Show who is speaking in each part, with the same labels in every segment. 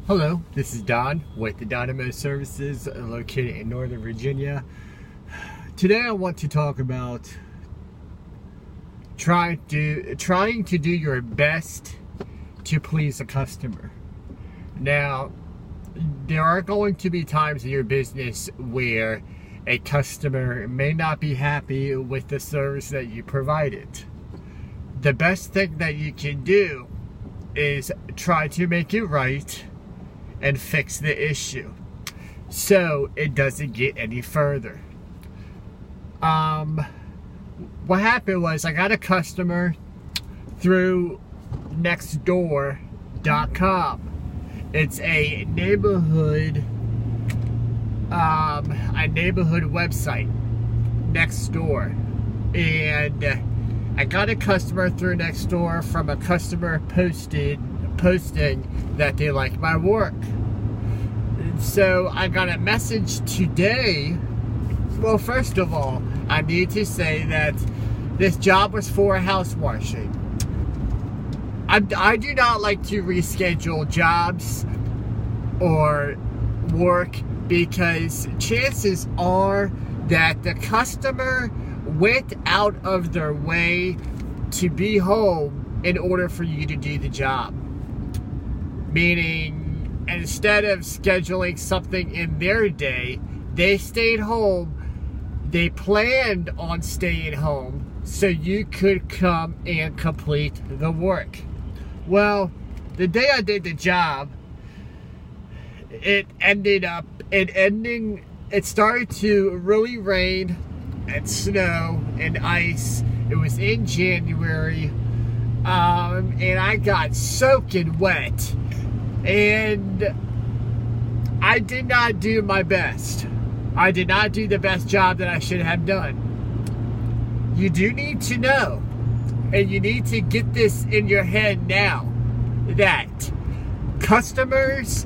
Speaker 1: Hello, this is Don with the Dynamo Services located in Northern Virginia. Today I want to talk about trying to do your best to please a customer. Now, there are going to be times in your business where a customer may not be happy with the service that you provided. The best thing that you can do is try to make it right and fix the issue so it doesn't get any further. What happened was I got a customer through Nextdoor.com. It's a neighborhood website, Nextdoor, and I got a customer through Nextdoor from a customer posting that they like my work. And so I got a message today. Well, first of all, I need to say that this job was for house washing. I do not like to reschedule jobs or work because chances are that the customer went out of their way to be home in order for you to do the job. Meaning, instead of scheduling something in their day, they stayed home. They planned on staying home so you could come and complete the work. Well, the day I did the job, it started to really rain and snow and ice. It was in January, and I got soaking wet. And I did not do my best. I did not do the best job that I should have done. You do need to know, and you need to get this in your head now, that customers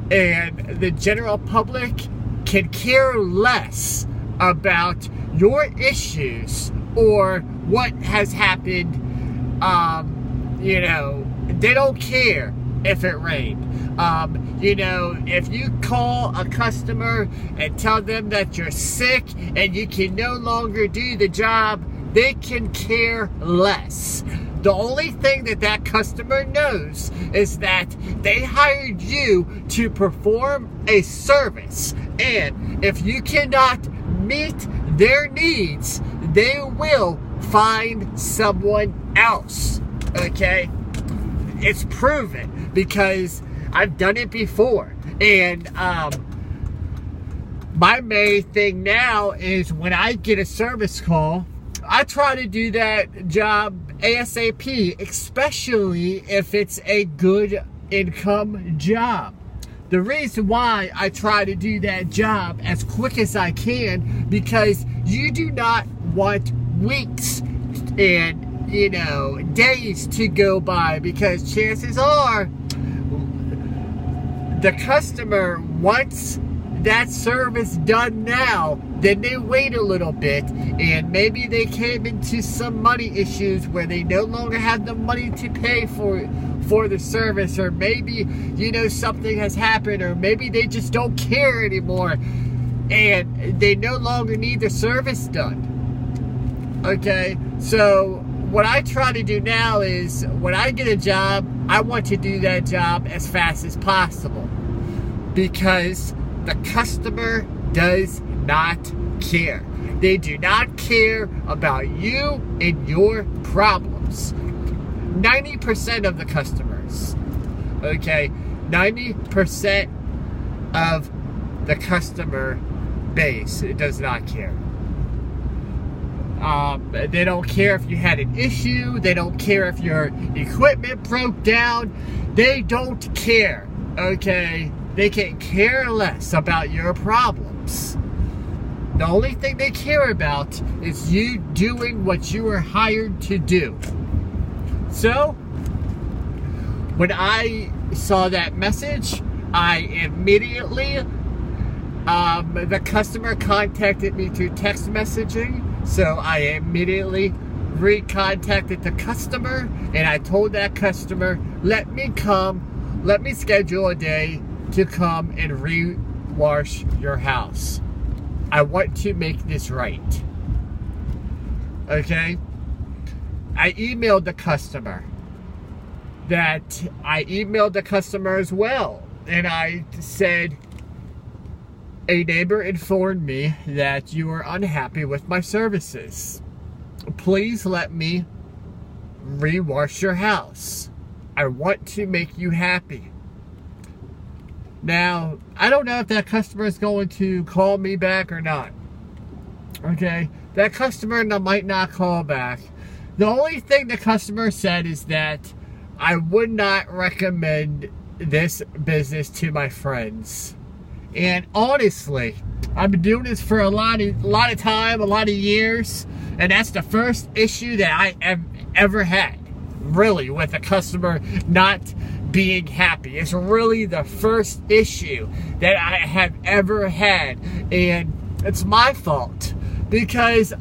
Speaker 1: and the general public can care less about your issues or what has happened. They don't care if it rained. If you call a customer and tell them that you're sick and you can no longer do the job, they can care less. The only thing that customer knows is that they hired you to perform a service. And if you cannot meet their needs, they will find someone else. Okay? It's proven because I've done it before. And my main thing now is when I get a service call, I try to do that job ASAP, especially if it's a good income job. The reason why I try to do that job as quick as I can, because you do not want weeks and days to go by, because chances are the customer wants that service done now. Then they wait a little bit, and maybe they came into some money issues where they no longer have the money to pay for the service, or maybe something has happened, or maybe they just don't care anymore and they no longer need the service done. Okay, so what I try to do now is when I get a job, I want to do that job as fast as possible, because the customer does not care. They do not care about you and your problems. 90% of the customers, okay, 90% of the customer base does not care. They don't care if you had an issue. They don't care if your equipment broke down. They don't care, okay? They can care less about your problems. The only thing they care about is you doing what you were hired to do. So, when I saw that message, I immediately, the customer contacted me through text messaging. So I immediately recontacted the customer, and I told that customer, let me come let me schedule a day to come and rewash your house. I want to make this right. Okay? I emailed the customer as well. And I said, a neighbor informed me that you were unhappy with my services. Please let me rewash your house. I want to make you happy. Now, I don't know if that customer is going to call me back or not. Okay? That customer might not call back. The only thing the customer said is that I would not recommend this business to my friends. And honestly, I've been doing this for a lot of time, a lot of years, and that's the first issue that I have ever had, really, with a customer not being happy. It's really the first issue that I have ever had, and it's my fault because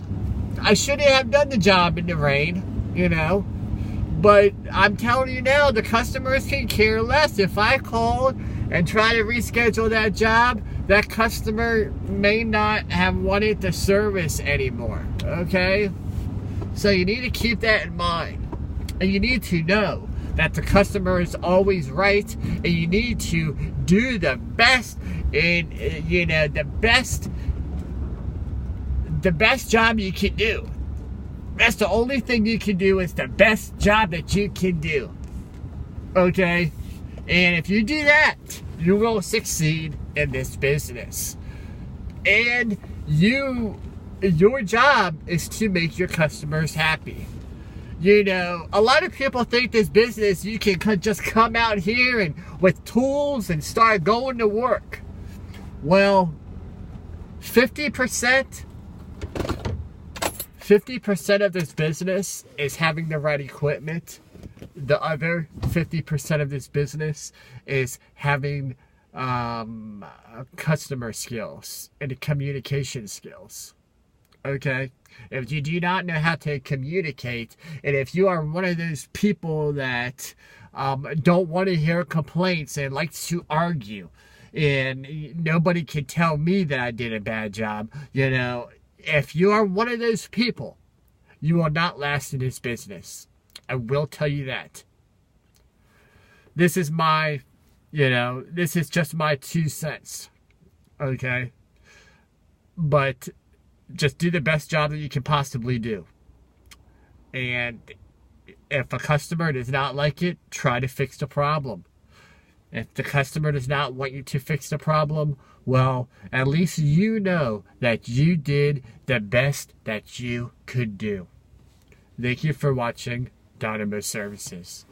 Speaker 1: I shouldn't have done the job in the rain, you know. But I'm telling you now, the customers can care less. If I call and try to reschedule that job, that customer may not have wanted the service anymore, okay? So you need to keep that in mind. And you need to know that the customer is always right, and you need to do the best in, you know, the best job you can do. That's the only thing you can do, is the best job that you can do. Okay? And if you do that, you will succeed in this business. And your job is to make your customers happy. You know, a lot of people think this business, you can just come out here and with tools and start going to work. Well, 50% of this business is having the right equipment. The other 50% of this business is having customer skills and communication skills. Okay? If you do not know how to communicate, and if you are one of those people that don't want to hear complaints and likes to argue, and nobody can tell me that I did a bad job, you know, if you are one of those people, you will not last in this business. I will tell you that. This is my, you know, this is just my 2 cents. Okay? But just do the best job that you can possibly do. And if a customer does not like it, try to fix the problem. If the customer does not want you to fix the problem, well, at least you know that you did the best that you could do. Thank you for watching Dynamo Services.